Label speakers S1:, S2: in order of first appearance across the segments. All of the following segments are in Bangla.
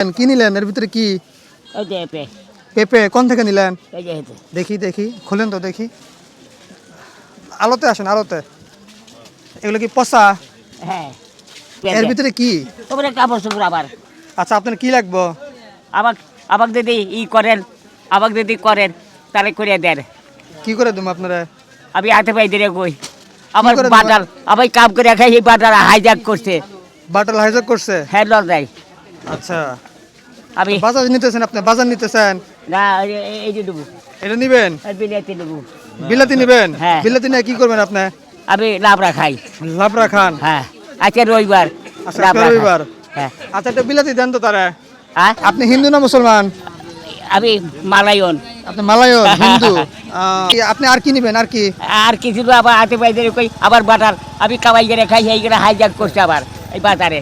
S1: কি নিলেন এর ভিতরে কি?
S2: এই যে পেঁপে।
S1: পেঁপে কোন থেকে নিলেন?
S2: এই যে হেঁটে।
S1: দেখি দেখি খুলেন তো দেখি। আলোতে আসেন আলোতে। এগুলো কি পচা?
S2: হ্যাঁ
S1: এর ভিতরে কি?
S2: ওপরে কাপড় চোপড় আবার
S1: আচ্ছা আপনার কি লাগবে?
S2: আবার আবার যদি করেন আবার যদি করেন তাহলে করে দেন।
S1: কি করে দেবো আপনারা?
S2: আমি হাতে পাই দিয়ে কই আবার
S1: করে দিবা?
S2: বাটাল আবার কাম করে খাই এই বাটাল হাইজ্যাক করছে।
S1: বাটাল হাইজাক করছে?
S2: হ্যাঁ লড়াই
S1: আচ্ছা
S2: আমি
S1: বাজার নিতেছেন আপনি? বাজার নিতেছেন?
S2: না এই যে দেবো
S1: এটা নিবেন?
S2: বিলিয়াতি দেবো।
S1: বিলাতি নিবেন?
S2: হ্যাঁ।
S1: বিলাতি নিয়ে কি করবেন আপনি?
S2: আমি লাবড়া খাই।
S1: লাবড়া খান?
S2: হ্যাঁ আজকে রবিবার
S1: আচ্ছা
S2: লাবড়া খাই।
S1: রবিবার।
S2: হ্যাঁ
S1: আচ্ছা একটা বিলাতি দেন তো তারা।
S2: হ্যাঁ
S1: আপনি হিন্দু না মুসলমান?
S2: আমি মালায়ন।
S1: আপনি মালায়ন হিন্দু। আপনি আর কি নিবেন আর কি?
S2: আর কিছু তো আবার হাতে পাই দিয়ে কই আবার বাটাল আমি কামাই করে খাই এইগুলো হাইজ্যাক করছে আবার এই বাজারে।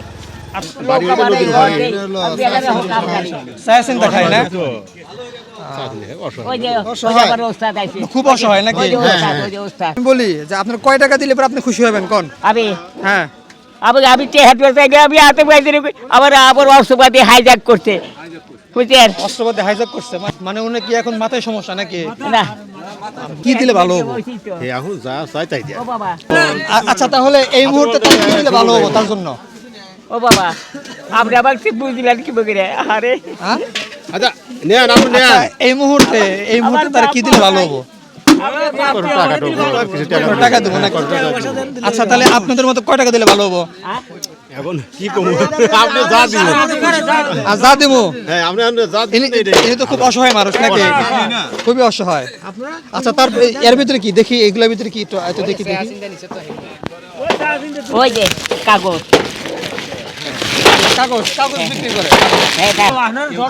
S1: চাইছেন দেখাই না? খুব অসহায় নাকি? আমি বলি যে আপনার কয় টাকা দিলে পরে আপনি খুশি হবেন কোন?
S2: আমি
S1: হ্যাঁ
S2: আমি আমি আমি হাতে পাই দিয়ে আবার আবার অস্ত্রপাতি হাইজ্যাক করছে বুঝছেন।
S1: অস্ত্রপাতি হাইজাক করছে মানে উনি কি এখন মাথায় সমস্যা নাকি?
S2: না
S1: কি দিলে ভালো হবো?
S3: এখন যা চাই তাই দিয়া।
S2: ও বাবা
S1: আচ্ছা তাহলে এই মুহূর্তে তাহলে কি দিলে ভালো হবো তার জন্য?
S2: ও বাবা আপনি আবার কি বুঝলেন কি বগিরে আরে
S1: হ্যাঁ?
S3: আচ্ছা নেন আপনি নেন।
S1: আচ্ছা, এই মুহূর্তে তারা কি দিলে ভালো হবো? টাকা দেবো না? আচ্ছা তাহলে আপনাদের মতো কয় টাকা দিলে ভালো হবো?
S3: এখন কি কমু আপনি যা দিবেন।
S1: আর যা দেবো?
S3: হ্যাঁ আপনি যা দিবেন
S1: ইনি তো খুব অসহায় মানুষ নাকি? খুবই অসহায়। আচ্ছা তার এর ভিতরে কি দেখি? এগুলোর ভিতরে কি একটু দেখি দেখি।
S2: ওই যে কাগজ
S1: কাগজ কাগজ বিক্রি করে?
S2: হ্যাঁ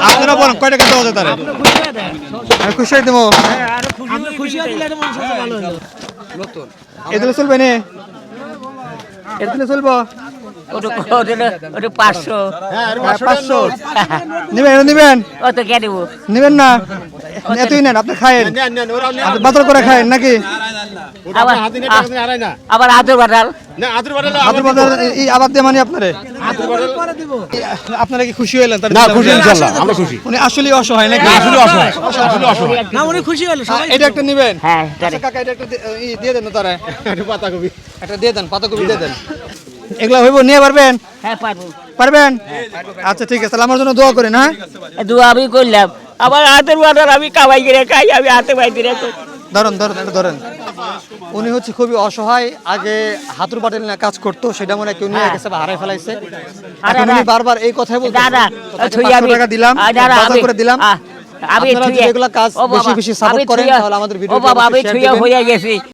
S1: আপনারা বলেন কয় টাকা দেওয়া যায় তারা? আমি খুশি হয়ে দেবো। এগুলো চলবে না? এগুলো চলবো?
S2: ওটা 500
S1: 500 নিবেন? নিবেন?
S2: অত কে দেবো
S1: নিবেন না? এতই নেন আপনি খায়েন?
S3: নেন নেন ওরা নেন।
S1: আপনি বাজার করে খায়েন নাকি?
S3: আবার হাতে নিয়ে টাকা নিয়ে আড়াই না।
S2: আবার আদর বাটাল
S3: না আদর বাড়ালে
S1: হাতের বাজার এই আবাদ দিয়ে মানে আপনারে? আপনারা কি খুশি হলেন?
S3: না খুশি ইনশাআল্লাহ আমরা খুশি।
S1: উনি আসলে অসহায় নাকি?
S3: আসলে অসহায় আসলে অসহায়।
S4: না উনি খুশি হলো সবাই।
S1: এটা একটা নিবেন?
S2: হ্যাঁ
S1: আচ্ছা কাকা এটা একটা দিয়ে দেন না তারা।
S3: একটু পাতা কবি।
S1: একটা দিয়ে দেন, পাতাকপি দিয়ে দেন। এগুলা হইব? নিয়ে পারবেন?
S2: হ্যাঁ পারবো
S1: পারবেন? আচ্ছা ঠিক আছে তাহলে আমার জন্য দোয়া করেন। হ্যাঁ
S2: দোয়া আমি করলাম আবার হাতের বাটাল আমি কামাই করে খাই আমি হাতে পাই দিয়ে
S1: ধরেন ধরেন এটা ধরেন। উনি হচ্ছে খুবই অসহায়। আগে হাতুর বাটেল না কাজ করতো, সেটা মনে হয় কেউ নিয়ে গেছে বা হারাই ফেলাইছে। এখন উনি বারবার এই কথাই বলতেছে।
S2: দাদা
S1: তাকে 500 টাকা দিলাম, বাজার করে দিলাম।
S2: আমি
S1: আপনারা যদি এগুলা কাজ বেশি বেশি সাপোর্ট করেন তাহলে আমাদের
S2: ও
S1: ভিডিও
S2: বাবা আমি হয়ে গেছি।